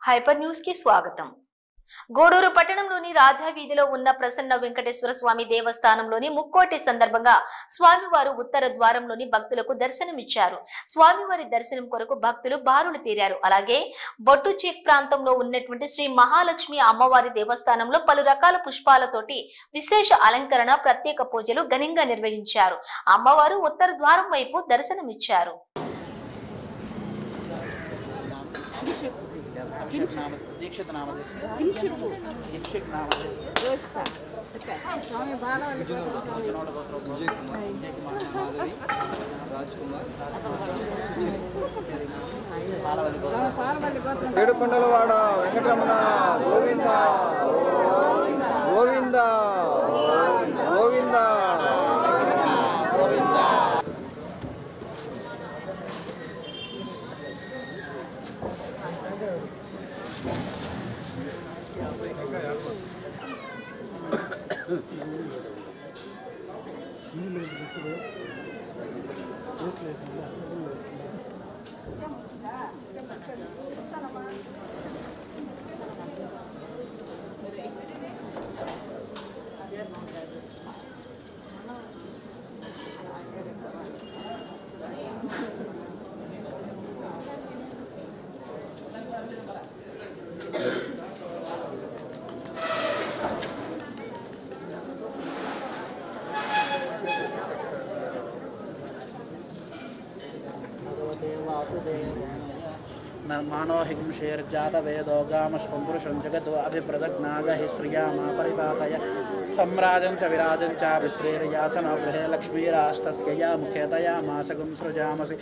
Hyper news కి స్వాగతం. గూడూరు పట్టణంలోని రాజా వీధిలో ఉన్న ప్రసన్న వెంకటేశ్వర స్వామి దేవస్థానంలోని ముక్కోటి సందర్భంగా స్వామివారు ఉత్తర ద్వారంలోని భక్తులకు దర్శనమిచ్చారు. స్వామివారి దర్శనం కొరకు భక్తులు బారులు తీరారు. అలాగే బొట్టు చీక్ ప్రాంతంలో ఉన్నటువంటి శ్రీ మహాలక్ష్మి అమ్మవారి దేవస్థానంలో పలు రకాల పుష్పాలతోటి విశేష అలంకరణ, ప్రత్యేక పూజలు ఘనంగా నిర్వహించారు. అమ్మవారు ఉత్తర ద్వారం వైపు దర్శనమిచ్చారు. दीक्षित नाम ఏడుకొండలవాడ వెంకటరమణ గోవింద గోవింద గోవింద. मानो हिंशेर्जात वेदो गामश्वं पुरुषं जगतो अभिप्रदग्नागः श्रियामा परिपातय सम्राजं च विराजं च विश्रेर्याचनो गृहे लक्ष्मीरास्तस्य या मुखेतया मासगुं सृजामसि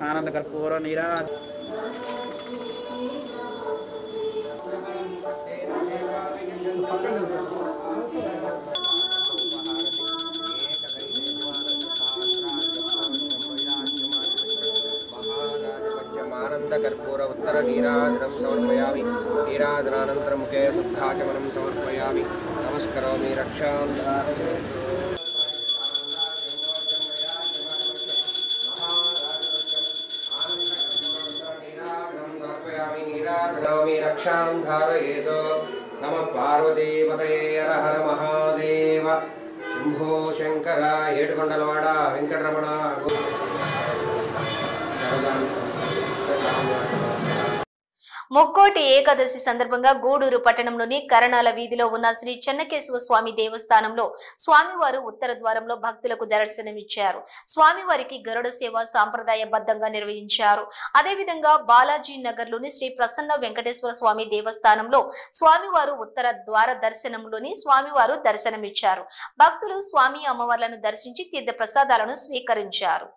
आनन्दकर्पूरनिराज कर्पूर उत्तर नीराजनं समर्पयामि। नीराजनानन्तरं मुखे शुद्धाचमनं समर्पयामि। नमस्करोमि रक्षां रक्षां धारयेत्। नमः पार्वतीपतये हर हर महादेव शंभो शंकर ఏడుకొండలవాడ వెంకటరమణ. ముక్కోటి ఏకాదశి సందర్భంగా గూడూరు పట్టణంలోని కరణాల వీధిలో ఉన్న శ్రీ చెన్నకేశవ స్వామి దేవస్థానంలో స్వామివారు ఉత్తర ద్వారంలో భక్తులకు దర్శనమిచ్చారు. స్వామివారికి గరుడ సేవ సాంప్రదాయబద్ధంగా నిర్వహించారు. అదేవిధంగా బాలాజీ నగర్ లోని శ్రీ ప్రసన్న వెంకటేశ్వర స్వామి దేవస్థానంలో స్వామివారు ఉత్తర ద్వార దర్శనంలోని స్వామివారు దర్శనమిచ్చారు. భక్తులు స్వామి అమ్మవార్లను దర్శించి తీర్థ ప్రసాదాలను స్వీకరించారు.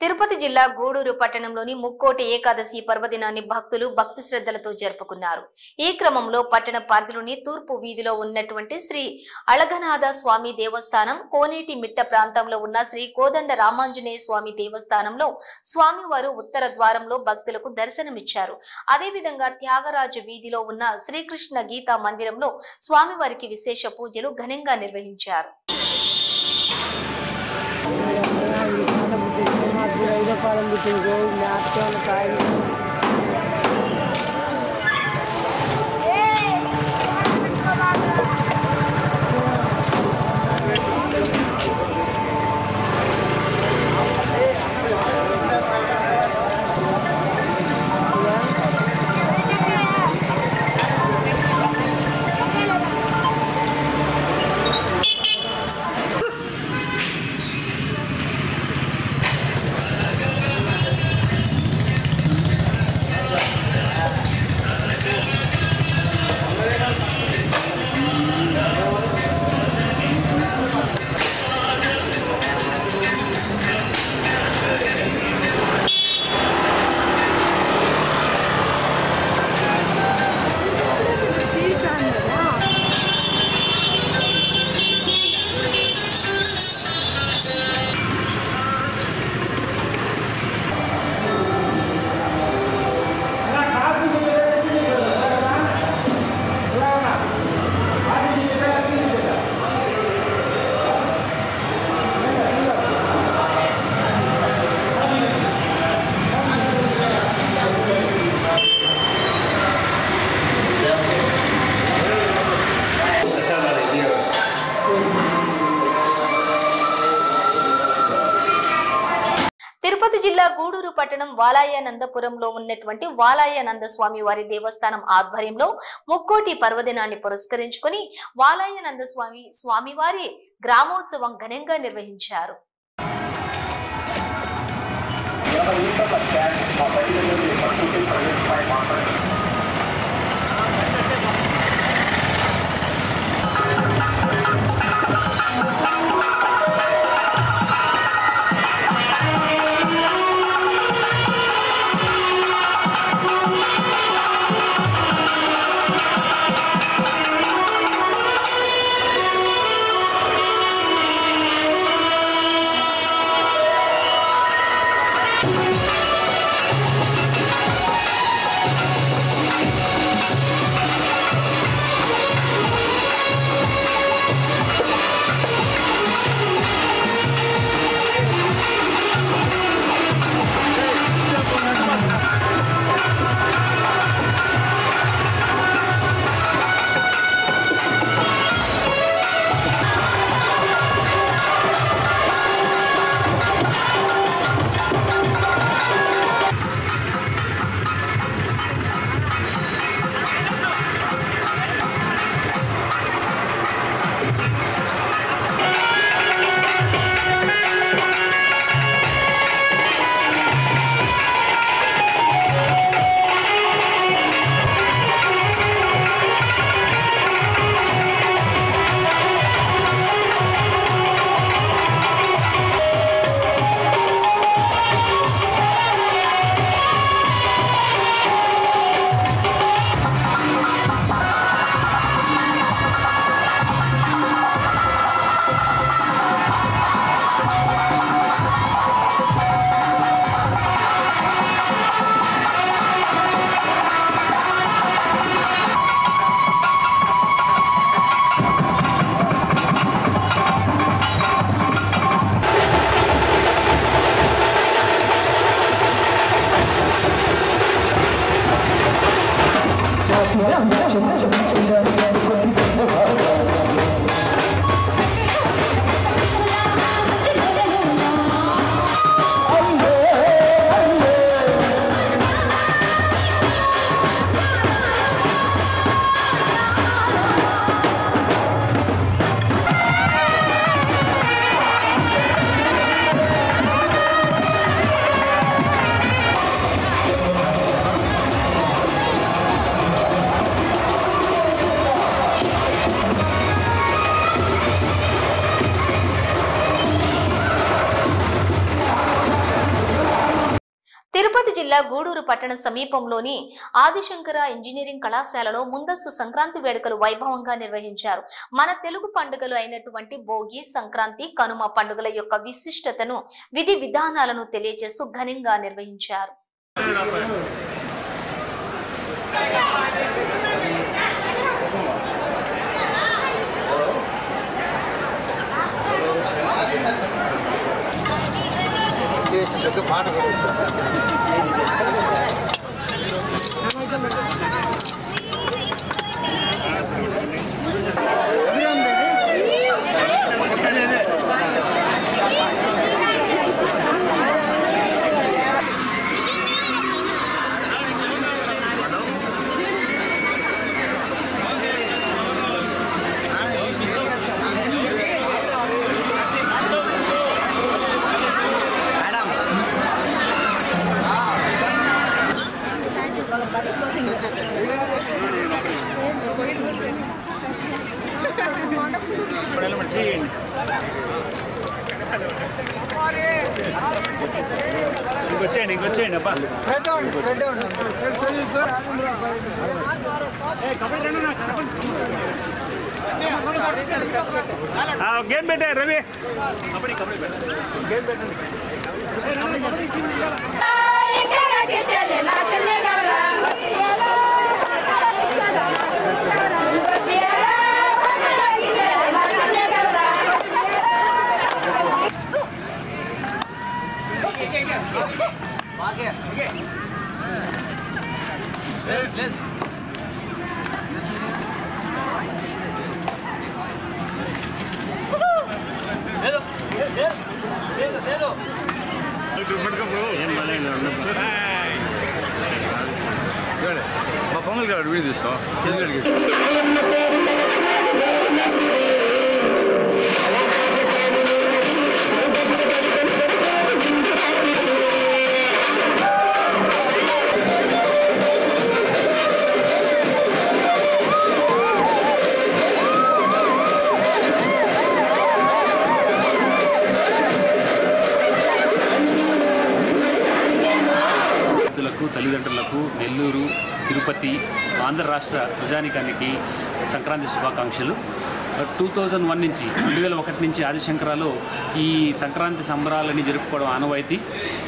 తిరుపతి జిల్లా గూడూరు పట్టణంలోని ముక్కోటి ఏకాదశి పర్వదినాన్ని భక్తులు భక్తి శ్రద్ధలతో జరుపుకున్నారు. ఈ క్రమంలో పట్టణ పరిధిలోని తూర్పు వీధిలో ఉన్నటువంటి శ్రీ అళఘనాథ స్వామి దేవస్థానం, కోనేటి మిట్ట ప్రాంతంలో ఉన్న శ్రీ కోదండ రామాంజనేయ స్వామి దేవస్థానంలో స్వామివారు ఉత్తర ద్వారంలో భక్తులకు దర్శనమిచ్చారు. అదేవిధంగా త్యాగరాజ వీధిలో ఉన్న శ్రీకృష్ణ గీతా మందిరంలో స్వామివారికి విశేష పూజలు ఘనంగా నిర్వహించారు. తిరుపతి జిల్లా గూడూరు పట్టణం వాలాయానందపురంలో ఉన్నటువంటి వాలాయానంద స్వామి వారి దేవస్థానం ఆధ్వర్యంలో ముక్కోటి పర్వదినాన్ని పురస్కరించుకుని వాలాయానంద స్వామివారి గ్రామోత్సవం ఘనంగా నిర్వహించారు. తిరుపతి జిల్లా గూడూరు పట్టణ సమీపంలోని ఆదిశంకర ఇంజనీరింగ్ కళాశాలలో ముందస్తు సంక్రాంతి వేడుకలు వైభవంగా నిర్వహించారు. మన తెలుగు పండుగలు అయినటువంటి భోగి, సంక్రాంతి, కనుమ పండుగల యొక్క విశిష్టతను, విధి విధానాలను తెలియజేస్తూ ఘనంగా నిర్వహించారు. ఇంకొచ్చేయండి అబ్బా గేమ్ పెట్టే రవి గేమ్ పెట్టండి. మా పొంగల్ గారు వీడియో తీస్తాం. తల్లిదండ్రులకు, నెల్లూరు, తిరుపతి, ఆంధ్ర రాష్ట్ర ప్రజానికానికి సంక్రాంతి శుభాకాంక్షలు. 2001 నుంచి 2001 నుంచి ఆదిశంకరాలో ఈ సంక్రాంతి సంబరాలని జరుపుకోవడం ఆనవాయితీ.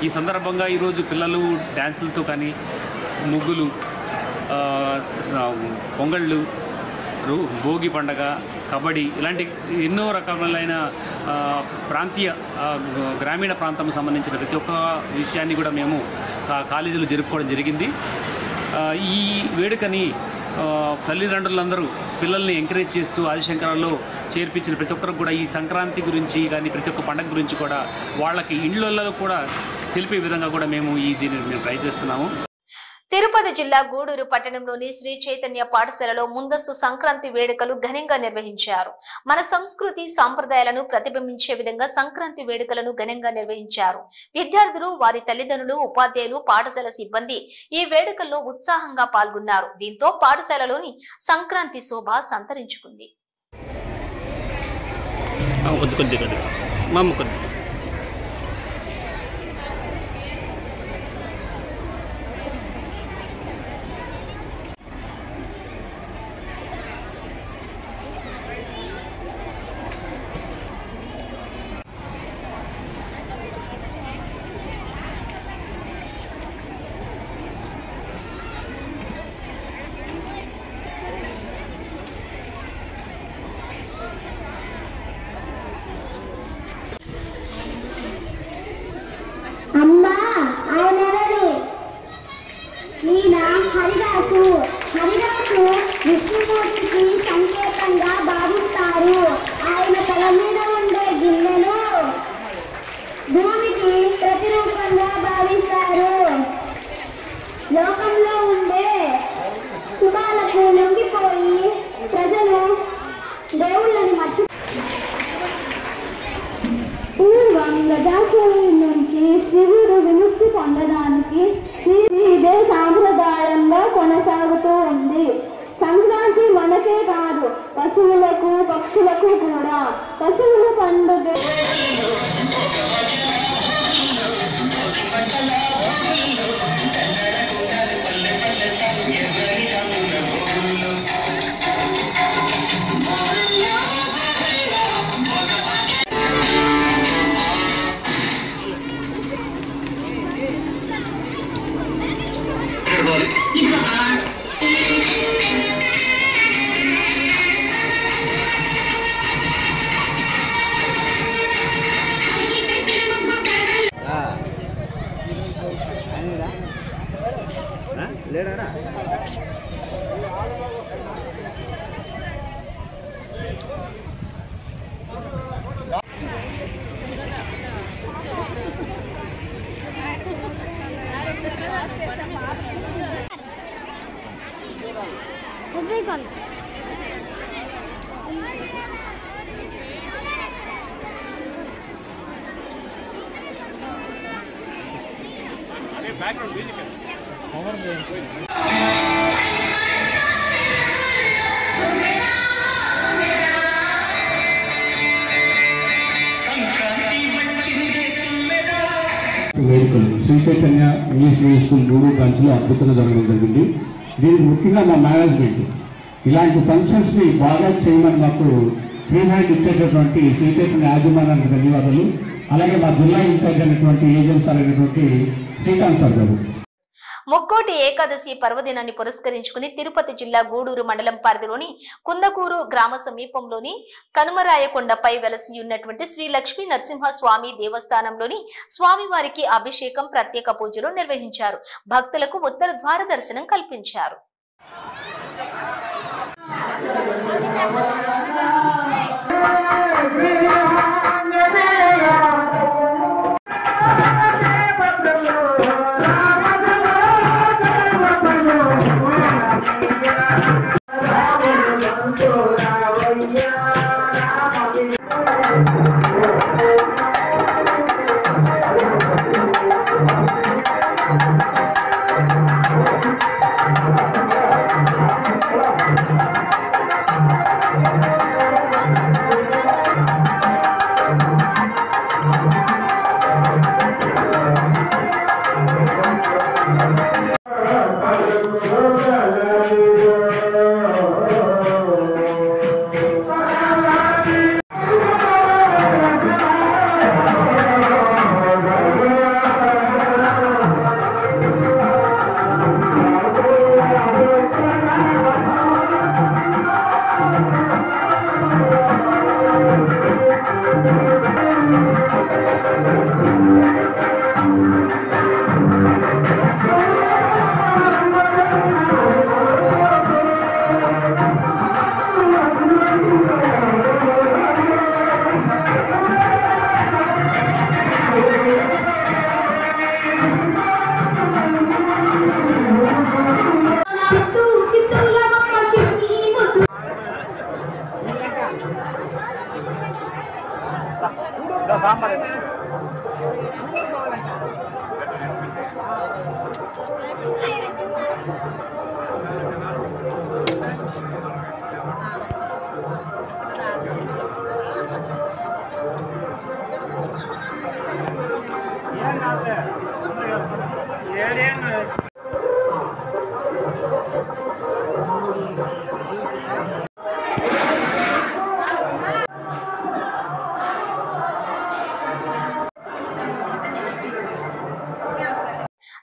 ఈ సందర్భంగా ఈరోజు పిల్లలు డ్యాన్సులతో కానీ, ముగ్గులు, పొంగళ్ళు, భోగి పండగ, కబడ్డీ ఇలాంటి ఎన్నో రకాలైన ప్రాంతీయ గ్రామీణ ప్రాంతం సంబంధించిన ప్రతి ఒక్క విషయాన్ని కూడా మేము కాలేజీలో జరుపుకోవడం జరిగింది. ఈ వేడుకని తల్లిదండ్రులందరూ పిల్లల్ని ఎంకరేజ్ చేస్తూ ఆదిశంకరాల్లో చేర్పించిన ప్రతి ఒక్కరికి కూడా ఈ సంక్రాంతి గురించి కానీ ప్రతి ఒక్క పండుగ గురించి కూడా వాళ్ళకి ఇండ్లలో కూడా తెలిపే విధంగా కూడా దీన్ని మేము ట్రై చేస్తున్నాము. తిరుపతి జిల్లా గూడూరు పట్టణంలోని శ్రీ చైతన్య పాఠశాలలో ముందస్తు సంక్రాంతి వేడుకలు ఘనంగా నిర్వహించారు. మన సంస్కృతి సాంప్రదాయాలను ప్రతిబింబించే విధంగా సంక్రాంతి వేడుకలను ఘనంగా నిర్వహించారు. విద్యార్థులు, వారి తల్లిదండ్రులు, ఉపాధ్యాయులు, పాఠశాల సిబ్బంది ఈ వేడుకల్లో ఉత్సాహంగా పాల్గొన్నారు. దీంతో పాఠశాలలోని సంక్రాంతి శోభ సంతరించుకుంది. హరిదాసు విష్ణుమూర్తికి సంకేతంగా భావిస్తారు. ఆయన తల మీద ఉండే గిన్నెను భూమికి ప్రతిరూపంగా భావిస్తారు. లోకంలో ఉండే శుభాలకు లొంగిపోయి ప్రజలు దేవుళ్ళని పూర్వం గజాసురుడి నుంచి శివుడు విముక్తి పొందడానికి ఇదే సాంప్రదాయంగా కొనసాగుతూ ఉంది. సంక్రాంతి మనకే కాదు, పశువులకు, పక్షులకు కూడా. పశువుల పండుగ వేడుకలు Sri Chaitanya English medium school 3 బ్రాంచ్లో అద్భుతంగా జరగడం జరిగింది. దీనికి ముఖ్యంగా మా మేనేజ్మెంట్ ఇలాంటి ఫంక్షన్స్ని బాగా చేయమని మాకు ఫ్రీ హ్యాండ్ ఇచ్చేటటువంటి శ్రీ చైతన్య యాజమాన్యానికి ధన్యవాదాలు. అలాగే మా జిల్లా ఇన్ఛార్జ్ అయినటువంటి ఏజెంట్స్ అయినటువంటి శ్రీకాంత్ సార్ గారు. ముక్కోటి ఏకాదశి పర్వదినాన్ని పురస్కరించుకుని తిరుపతి జిల్లా గూడూరు మండలం పరిధిలోని కుందకూరు గ్రామ సమీపంలోని కనుమరాయకొండపై వెలసి ఉన్నటువంటి శ్రీ లక్ష్మీ నరసింహ స్వామి దేవస్థానంలోని స్వామివారికి అభిషేకం, ప్రత్యేక పూజలు నిర్వహించారు. భక్తులకు ఉత్తర ద్వార దర్శనం కల్పించారు.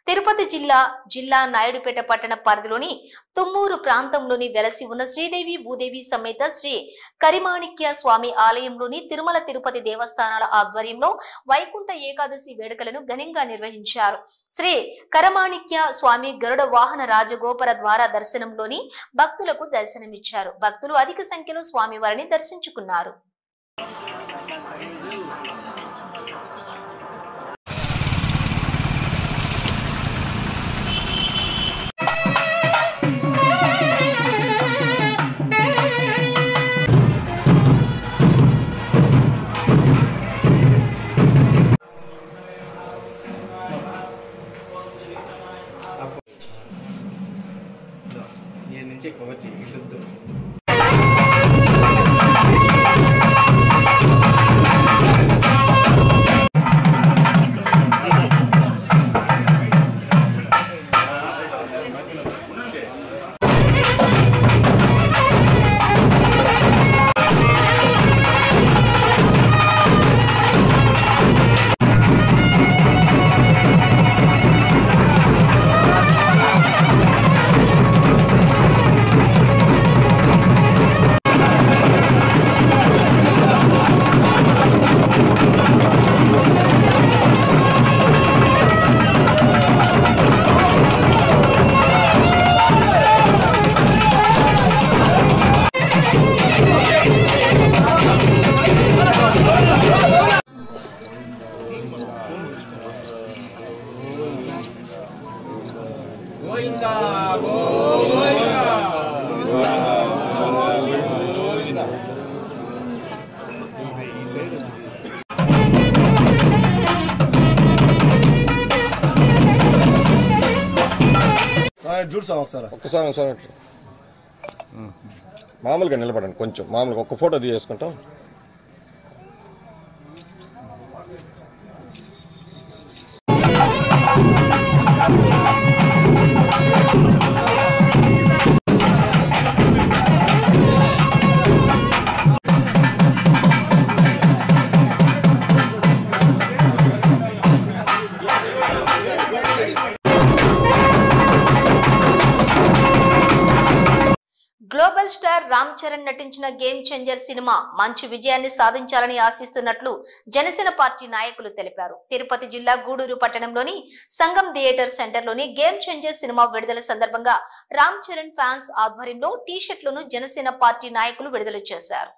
తిరుపతి జిల్లా నాయుడుపేట పట్టణ పరిధిలోని తుమ్మూరు ప్రాంతంలోని వెలసి ఉన్న శ్రీదేవి భూదేవి సమేత శ్రీ కరిమాణిక్య స్వామి ఆలయంలోని తిరుమల తిరుపతి దేవస్థానాల ఆధ్వర్యంలో వైకుంఠ ఏకాదశి వేడుకలను ఘనంగా నిర్వహించారు. శ్రీ కరమాణిక్య స్వామి గరుడ వాహన రాజగోపుర ద్వార దర్శనంలోని భక్తులకు దర్శనమిచ్చారు. భక్తులు అధిక సంఖ్యలో స్వామివారిని దర్శించుకున్నారు. ఒక్కసారి మామూలుగా నిలబడండి, కొంచెం మామూలుగా ఒక్క ఫోటో తీసుకుంటాం. గ్లోబల్ స్టార్ రామ్ చరణ్ నటించిన గేమ్ చేంజర్ సినిమా మంచి విజయాన్ని సాధించాలని ఆశిస్తున్నట్లు జనసేన పార్టీ నాయకులు తెలిపారు. తిరుపతి జిల్లా గూడూరు పట్టణంలోని సంగం థియేటర్ సెంటర్లోని గేమ్ చేంజర్ సినిమా విడుదల సందర్భంగా రామ్ చరణ్ ఫ్యాన్స్ ఆధ్వర్యంలో టీ-షర్ట్లను జనసేన పార్టీ నాయకులు విడుదల చేశారు.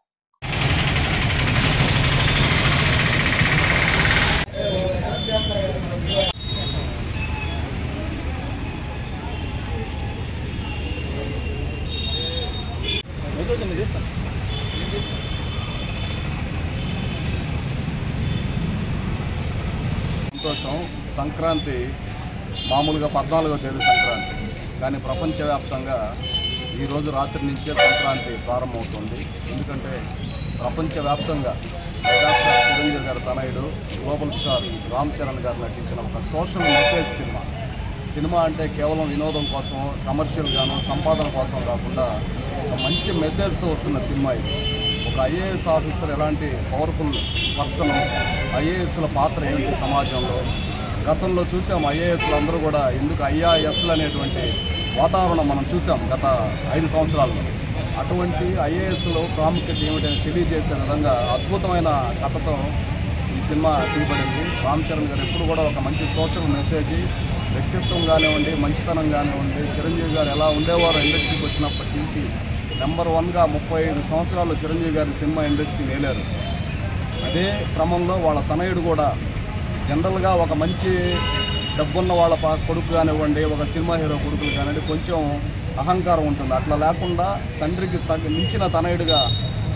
సంతోషం. సంక్రాంతి మామూలుగా 14వ తేదీ సంక్రాంతి, కానీ ప్రపంచవ్యాప్తంగా ఈరోజు రాత్రి నుంచే సంక్రాంతి ప్రారంభమవుతుంది. ఎందుకంటే ప్రపంచవ్యాప్తంగా మెగాస్టార్ చిరంజీవి గారి తనయుడు గ్లోబల్ స్టార్ రామ్ చరణ్ గారు నటించిన ఒక సోషల్ మెసేజ్ సినిమా అంటే కేవలం వినోదం కోసం, కమర్షియల్ గాను, సంపాదన కోసం కాకుండా ఒక మంచి మెసేజ్తో వస్తున్న సినిమా ఇది. ఒక ఐఏఎస్ ఆఫీసర్ ఎలాంటి పవర్ఫుల్ పర్సన్, ఐఏఎస్ల పాత్ర ఏమిటి సమాజంలో, గతంలో చూసాం ఐఏఎస్లు అందరూ కూడా ఎందుకు ఐఆర్ఎస్లు అనేటువంటి వాతావరణం మనం చూసాం గత 5 సంవత్సరాల్లో. అటువంటి ఐఏఎస్లో ప్రాముఖ్యత ఏమిటని తెలియజేసే విధంగా అద్భుతమైన కథతో ఈ సినిమా తీయబడింది. రామ్ చరణ్ గారు ఎప్పుడు కూడా ఒక మంచి సోషల్ మెసేజ్, వ్యక్తిత్వం కానివ్వండి, మంచితనం కానివ్వండి, చిరంజీవి గారు ఎలా ఉండేవారో ఇండస్ట్రీకి వచ్చినప్పటి నుంచి నెంబర్ 1గా 35 సంవత్సరాలు చిరంజీవి గారి సినిమా ఇండస్ట్రీ నేలారు. అదే క్రమంలో వాళ్ళ తనయుడు కూడా జనరల్గా ఒక మంచి డబ్బున్న వాళ్ళ కొడుకు కానివ్వండి, ఒక సినిమా హీరో కొడుకులు కానివ్వండి, కొంచెం అహంకారం ఉంటుంది. అట్లా లేకుండా తండ్రికి మించిన తనయుడిగా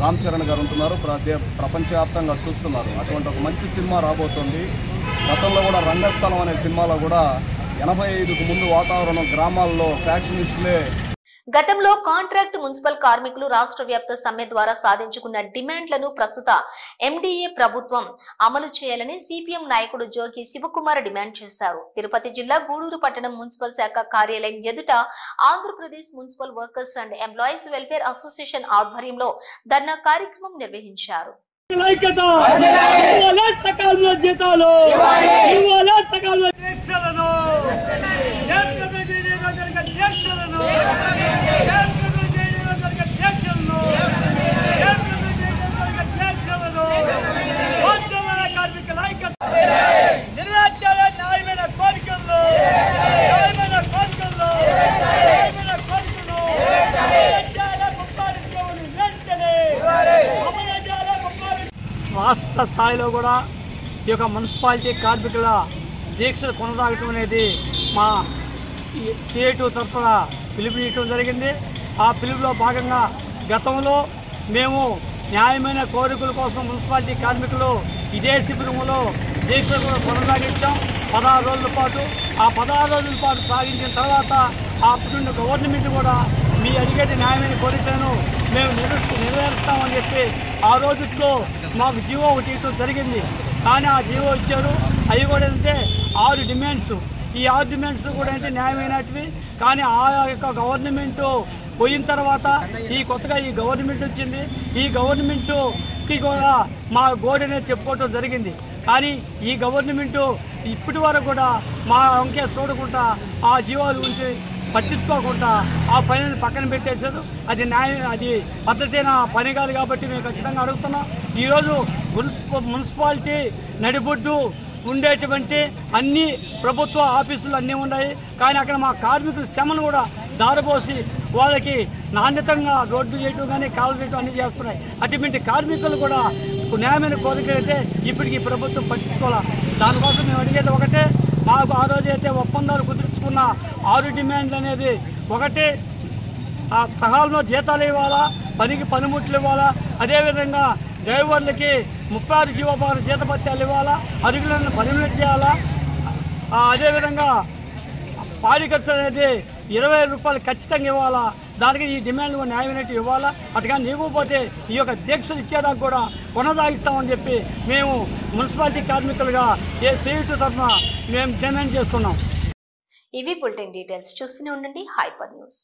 రామ్ చరణ్ గారు ఉంటున్నారు. ప్రపంచవ్యాప్తంగా చూస్తున్నారు. అటువంటి ఒక మంచి సినిమా రాబోతుంది. గతంలో కూడా రంగస్థలం అనే సినిమాలో కూడా 85కు ముందు వాతావరణం గ్రామాల్లో ఫ్యాక్షనిస్టులే. గతంలో కాంట్రాక్ట్ మున్సిపల్ కార్మికులు రాష్ట్ర వ్యాప్త సమ్మె ద్వారా సాధించుకున్న డిమాండ్లను ప్రస్తుత ఎండీఏ ప్రభుత్వం అమలు చేయాలని సిపిఎం నాయకుడు జోగి శివకుమార్ డిమాండ్ చేశారు. తిరుపతి జిల్లా గూడూరు పట్టణం మున్సిపల్ శాఖ కార్యాలయం ఎదుట Andhra Pradesh municipal workers and employees welfare association ఆధ్వర్యంలో ధర్నా కార్యక్రమం నిర్వహించారు. రాష్ట్ర స్థాయిలో కూడా ఈ యొక్క మున్సిపాలిటీ కార్మికుల దీక్ష కొనసాగటం అనేది మా సిఐ2 తరఫున పిలుపునియటం జరిగింది. ఆ పిలుపులో భాగంగా గతంలో మేము న్యాయమైన కోరికల కోసం మున్సిపాలిటీ కార్మికులు ఇదే శిబిరంలో దీక్ష కూడా కొనసాగించాం 16 రోజుల పాటు. ఆ 16 రోజుల పాటు సాగించిన తర్వాత అప్పుడు గవర్నమెంట్ కూడా మీ అడిగేది న్యాయమైన కోరికలను మేము నెరవేరుస్తామని చెప్పి ఆ రోజుల్లో మాకు జీవో ఒకటి ఇవ్వడం జరిగింది. కానీ ఆ జీవో ఇచ్చారు. అవి కూడా ఏంటంటే 6 డిమాండ్స్. ఈ 6 డిమాండ్స్ కూడా అంటే న్యాయమైనటివి. కానీ ఆ యొక్క గవర్నమెంటు పోయిన తర్వాత కొత్తగా ఈ గవర్నమెంట్ వచ్చింది. ఈ గవర్నమెంటుకి కూడా మా గోడనే చెప్పుకోవటం జరిగింది. కానీ ఈ గవర్నమెంటు ఇప్పటి వరకు కూడా మా అంకే చూడకుండా ఆ జీవోలు గురించి పట్టించుకోకుండా ఆ పనిని పక్కన పెట్టేశారు. అది అది పద్ధతైన పని కాదు కాబట్టి మేము ఖచ్చితంగా అడుగుతున్నాం. ఈరోజు మున్సిపాలిటీ నడిబొడ్డు ఉండేటువంటి అన్ని ప్రభుత్వ ఆఫీసులు అన్నీ ఉన్నాయి. కానీ అక్కడ మా కార్మికుల శ్రమను కూడా దారబోసి వాళ్ళకి నాణ్యతంగా రోడ్డు చేయటం కానీ కాలు చేయటం అన్నీ చేస్తున్నాయి. అటువంటి కార్మికులు కూడా న్యాయమైన కోరికలైతే ఇప్పటికీ ప్రభుత్వం పట్టించుకోవాలి. దానికోసం మేము అడిగేది ఒకటే, మాకు ఆ రోజైతే ఒప్పందాలు కుదుర్చుకున్న 6 డిమాండ్లు అనేది ఒకటి, ఆ సహాయంలో జీతాలు ఇవ్వాలా, పనికి పనిముట్లు ఇవ్వాలా, అదేవిధంగా డ్రైవర్లకి 36 జీవోపాలు జీతపత్యాలు ఇవ్వాలా, అరుగులను పర్మినెంట్ చేయాలా, అదేవిధంగా పాడి ఖర్చు అనేది 20 రూపాయలు ఖచ్చితంగా ఇవ్వాలా. దానికి ఈ డిమాండ్ న్యాయమైనట్టు ఇవ్వాలా. అటుగా నీకపోతే ఈ యొక్క దీక్షలు ఇచ్చేదాకా కూడా కొనసాగిస్తామని చెప్పి మేము మున్సిపాలిటీ కార్మికులుగా CIT తరఫున మేము డిమాండ్ చేస్తున్నాం. ఇవి బులెటిన్ డీటెయిల్స్. చూస్తూనే ఉండండి హైపర్ న్యూస్.